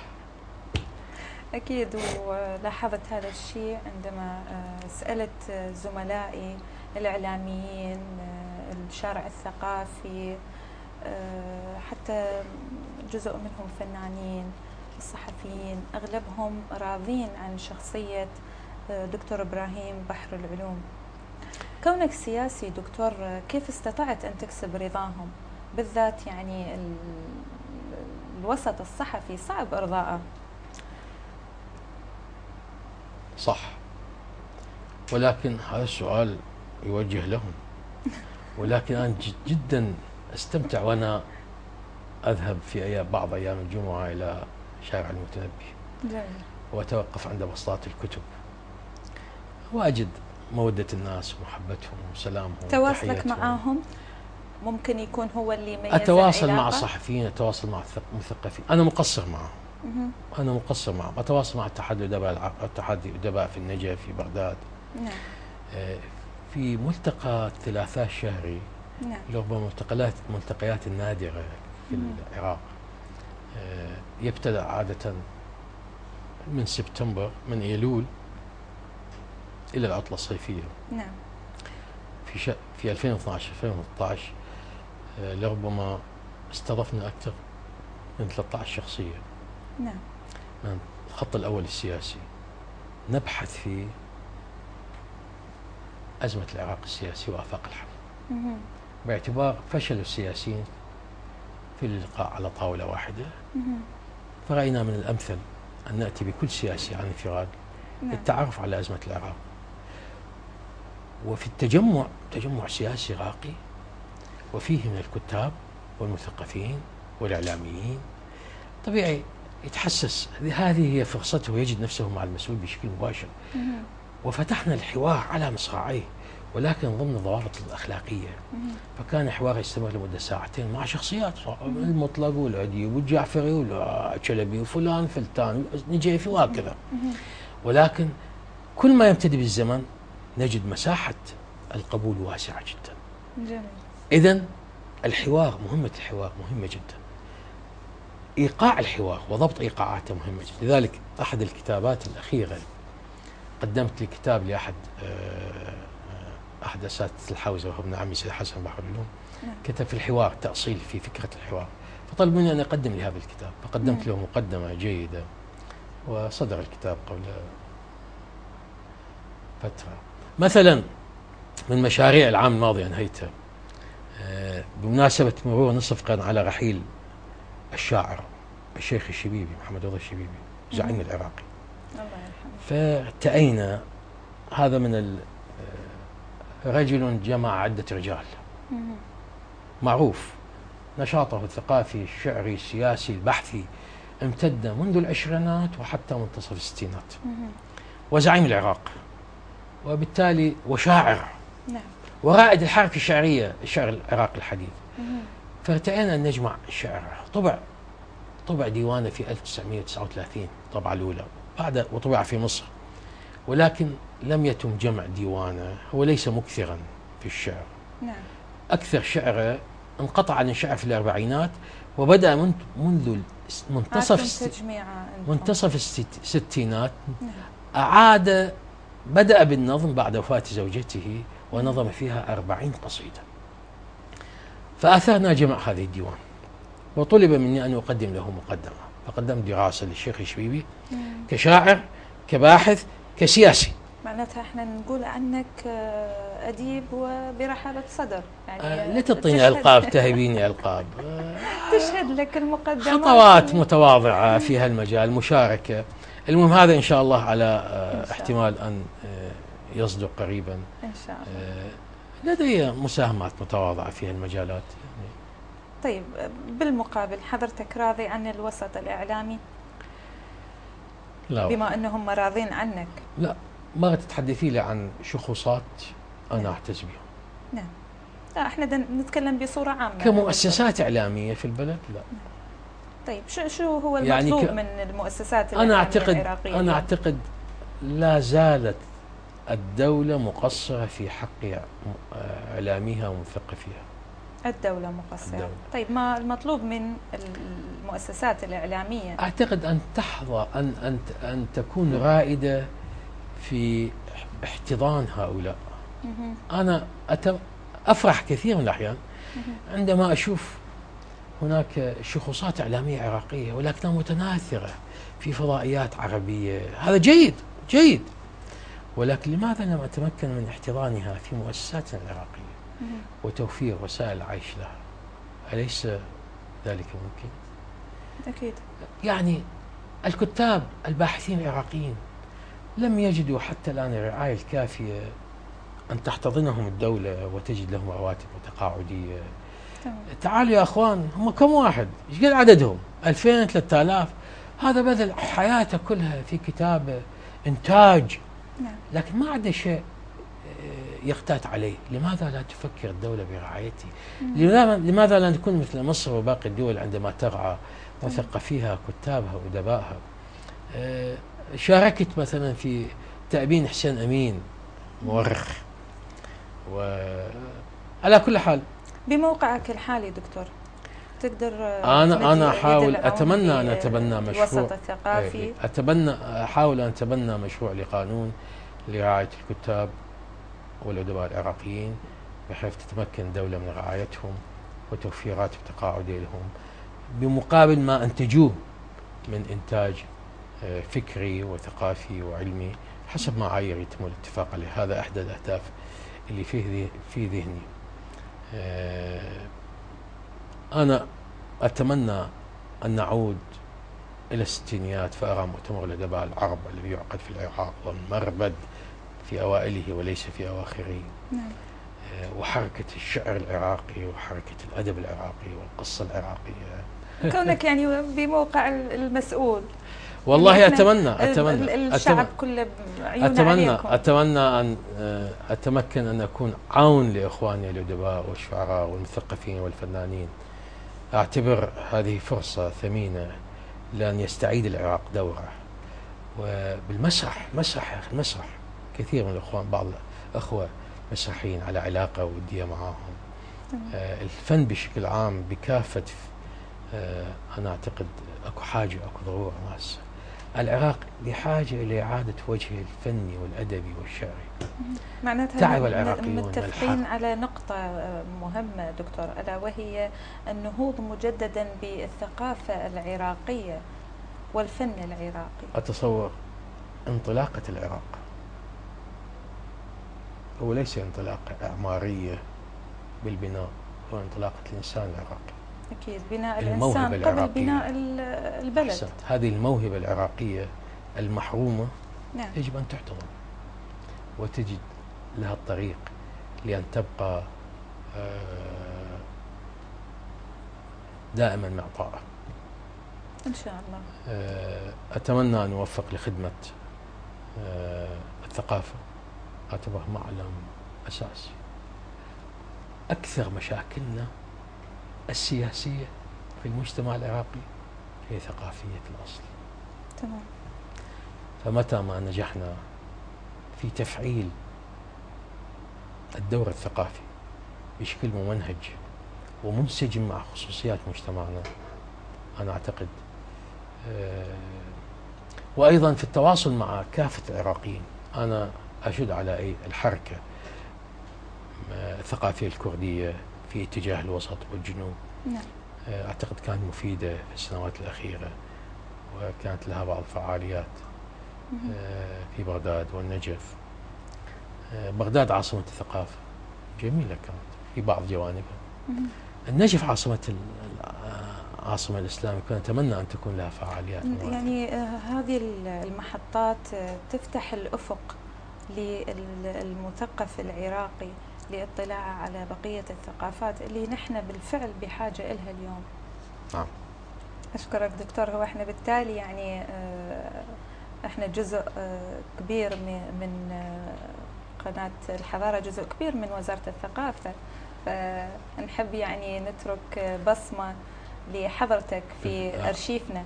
أكيد، ولاحظت هذا الشيء عندما سألت زملائي الإعلاميين، الشارع الثقافي، حتى جزء منهم فنانين، الصحفيين أغلبهم راضين عن شخصية دكتور إبراهيم بحر العلوم. كونك سياسي دكتور، كيف استطعت أن تكسب رضاهم؟ بالذات يعني الوسط الصحفي صعب إرضاءه. صح، ولكن هذا السؤال يوجه لهم. ولكن أنا جدا أستمتع وأنا أذهب في بعض أيام الجمعة إلى شارع المتنبي جميل. وأتوقف عند بسطات الكتب وأجد مودة الناس ومحبتهم وسلامهم. تواصلك معهم ممكن يكون هو اللي يميز أتواصل مع الصحفيين، أتواصل مع المثقفين. أنا مقصر معهم. أنا مقصر معهم. أتواصل مع اتحاد الأدباء في النجف في بغداد. نعم. في ملتقى الثلاثاء الشهري. نعم. ربما ملتقيات النادرة في العراق. يبتدأ عادة من سبتمبر، من أيلول إلى العطلة الصيفية. نعم. في 2012 2013 لربما استضفنا أكثر من 13 شخصية. نعم. من الخط الأول السياسي نبحث في أزمة العراق السياسي وآفاق الحل، باعتبار فشل السياسيين في اللقاء على طاولة واحدة. فرأينا من الأمثل أن نأتي بكل سياسي عن انفراد للتعرف على أزمة العراق. وفي التجمع تجمع سياسي راقي وفيه من الكتاب والمثقفين والإعلاميين، طبيعي يتحسس هذه هي فرصته ويجد نفسه مع المسؤول بشكل مباشر. وفتحنا الحوار على مصراعيه ولكن ضمن الضوابط الأخلاقية. فكان حوار يستمر لمدة ساعتين مع شخصيات، المطلق والأديب والجعفري والشلبي وفلان فلتان نجيفي وهكذا. ولكن كل ما يمتد بالزمن نجد مساحة القبول واسعة جدا. جميل. إذن الحوار، مهمة الحوار مهمة جدا. إيقاع الحوار وضبط إيقاعاته مهمة جدا. لذلك أحد الكتابات الأخيرة قدمت لكتاب لأحد أساتذة الحوزة وهو ابن عمي سيد حسن بحر العلوم. كتب في الحوار تأصيل في فكرة الحوار، فطلب مني أن أقدم لهذا الكتاب، فقدمت له مقدمة جيدة وصدر الكتاب قبل فترة. مثلا من مشاريع العام الماضي أنهيتها بمناسبة مرور نصف قرن على رحيل الشاعر الشيخ الشبيبي محمد رضا الشبيبي زعيم العراقي. الله يرحمه. فارتأينا هذا من رجل جمع عدة رجال معروف، نشاطه الثقافي الشعري السياسي البحثي امتد منذ العشرينات وحتى منتصف الستينات، وزعيم العراق وبالتالي وشاعر. نعم. ورائد الحركة الشعرية، الشعر العراقي الحديث. فارتأينا أن نجمع الشعر. طبع ديوانه في 1939 الطبعة الأولى، وطبع في مصر، ولكن لم يتم جمع ديوانه. هو ليس مكثرا في الشعر. نعم. أكثر شعره انقطع عن الشعر في الأربعينات وبدأ منذ منتصف الستينات. نعم. بدأ بالنظم بعد وفاة زوجته ونظم فيها 40 قصيدة. فأثرنا جمع هذه الديوان وطلب مني أن أقدم له مقدمة، فقدمت دراسة للشيخ الشبيبي كشاعر كباحث كسياسي. معناتها احنا نقول عنك أديب وبرحابة صدر، يعني لا تعطيني ألقاب، تهبيني ألقاب. تشهد لك المقدمة خطوات متواضعة في هالمجال، مشاركة. المهم هذا إن شاء الله على احتمال أن يصدر قريبا إن شاء الله. لدي مساهمات متواضعة في هالمجالات يعني. طيب بالمقابل حضرتك راضي عن الوسط الإعلامي؟ لا، بما أنهم راضين عنك. لا، ما تتحدثي لي عن شخوصات أنا أعتز بهم. نعم. لا، احنا نتكلم بصورة عامة كمؤسسات إعلامية في البلد. لا. طيب شو هو المطلوب من المؤسسات الإعلامية العراقية؟ أنا أعتقد لا زالت الدولة مقصرة في حق إعلاميها ومثقفيها. الدولة مقصرة. طيب ما المطلوب من المؤسسات الإعلامية؟ أعتقد أن تحظى أن تكون رائدة في احتضان هؤلاء. أنا أفرح كثير من الأحيان عندما أشوف هناك شخوصات إعلامية عراقية ولكنها متناثرة في فضائيات عربية، هذا جيد جيد، ولكن لماذا لم أتمكن من احتضانها في مؤسساتنا العراقية وتوفير وسائل العيش لها؟ أليس ذلك ممكن؟ أكيد. يعني الكتاب الباحثين العراقيين لم يجدوا حتى الآن الرعاية الكافية أن تحتضنهم الدولة وتجد لهم رواتب وتقاعدية. تعالوا يا أخوان، هم كم واحد؟ إيش قد عددهم؟ 2000 3000؟ هذا بذل حياته كلها في كتابة، إنتاج، لكن ما عنده شيء يقتات عليه. لماذا لا تفكر الدولة برعايته؟ لماذا لا نكون مثل مصر وباقي الدول عندما ترعى مثقفيها كتابها وأدبائها؟ شاركت مثلا في تأبين حسين أمين مؤرخ. وعلى كل حال بموقعك الحالي دكتور تقدر أنا أحاول أتمنى أن أتبنى مشروع الوسط الثقافي، أحاول أن أتبنى مشروع لقانون لرعاية الكتاب والأدباء العراقيين، بحيث تتمكن الدولة من رعايتهم وتوفير راتب تقاعدي لهم بمقابل ما أنتجوه من إنتاج فكري وثقافي وعلمي حسب معايير يتم الاتفاق عليه. هذا أحد الأهداف اللي في ذهني. أنا أتمنى أن نعود إلى الستينيات فأرى مؤتمر الأدباء العرب الذي يعقد في العراق والمربد في أوائله وليس في أواخره. وحركة الشعر العراقي وحركة الأدب العراقي والقصة العراقية. كونك يعني بموقع المسؤول، والله يعني أتمنى الشعب كله عيونه عليكم. أتمنى أن أتمكن أن أكون عون لإخواني الأدباء والشعراء والمثقفين والفنانين. أعتبر هذه فرصة ثمينة لأن يستعيد العراق دوره. وبالمسرح، المسرح كثير من الإخوان، بعض الأخوة مسرحيين على علاقة ودية معاهم. الفن بشكل عام بكافة، أنا أعتقد أكو حاجة، أكو ضرورة ماسة. العراق بحاجة إلى إعادة وجهه الفني والأدبي والشعري. معناتها متفقين على نقطة مهمة دكتور، ألا وهي النهوض مجددا بالثقافة العراقية والفن العراقي. أتصور انطلاقة العراق هو ليس انطلاقة إعمارية بالبناء، هو انطلاقة الإنسان العراقي. أكيد، بناء الإنسان قبل بناء البلد. أحسنت. هذه الموهبة العراقية المحرومة نعم. يجب أن تحتضن وتجد لها الطريق لأن تبقى دائما معطاءة إن شاء الله. أتمنى أن أوفق لخدمة الثقافة. أعتبرها معلم أساسي. أكثر مشاكلنا السياسية في المجتمع العراقي هي ثقافية الأصل. تمام. فمتى ما نجحنا في تفعيل الدور الثقافي بشكل ممنهج ومنسجم مع خصوصيات مجتمعنا، أنا أعتقد وأيضا في التواصل مع كافة العراقيين. أنا أشد على الحركة الثقافية الكردية في اتجاه الوسط والجنوب. نعم. أعتقد كانت مفيدة في السنوات الأخيرة، وكانت لها بعض الفعاليات في بغداد والنجف. بغداد عاصمة الثقافة، جميلة كانت في بعض جوانبها. النجف عاصمة الإسلام، كنت أتمنى أن تكون لها فعاليات. يعني هذه المحطات تفتح الأفق للمثقف العراقي للاطلاع على بقية الثقافات اللي نحن بالفعل بحاجة إلها اليوم. نعم. أشكرك دكتور. هو احنا بالتالي يعني احنا جزء كبير من قناة الحضارة، جزء كبير من وزارة الثقافة، فنحب يعني نترك بصمة لحضرتك في أرشيفنا.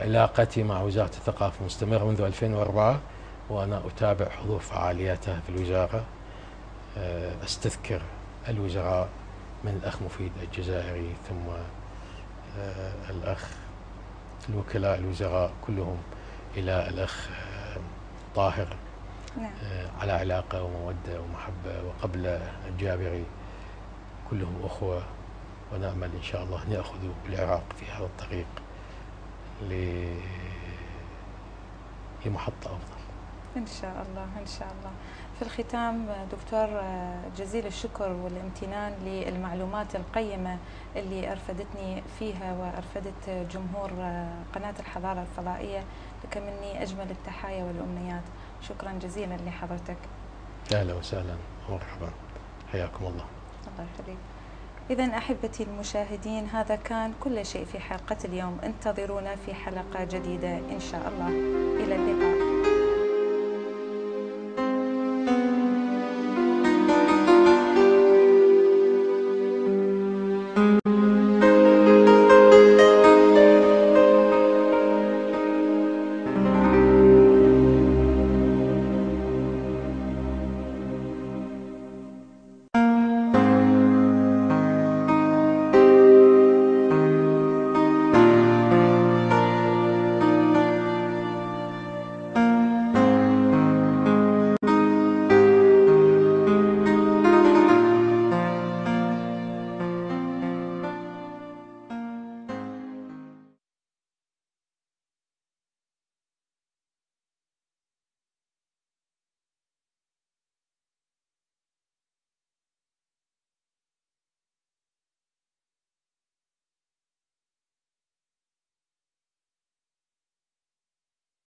علاقتي مع وزارة الثقافة مستمرة منذ 2004، وأنا أتابع حضور فعالياتها في الوزارة. أستذكر الوزراء من الأخ مفيد الجزائري، ثم الأخ الوكلاء الوزراء كلهم إلى الأخ طاهر. نعم. على علاقة ومودة ومحبة، وقبل الجابري كلهم أخوة. ونأمل إن شاء الله نأخذ بالعراق في هذا الطريق لمحطة أفضل. إن شاء الله إن شاء الله. في الختام دكتور، جزيل الشكر والامتنان للمعلومات القيمة اللي أرفدتني فيها وأرفدت جمهور قناة الحضارة الفضائية. لك مني أجمل التحايا والأمنيات. شكرا جزيلا لحضرتك. أهلا وسهلا ومرحبا، حياكم الله. الله يخليك. إذا أحبتي المشاهدين، هذا كان كل شيء في حلقة اليوم. انتظرونا في حلقة جديدة إن شاء الله. إلى اللقاء.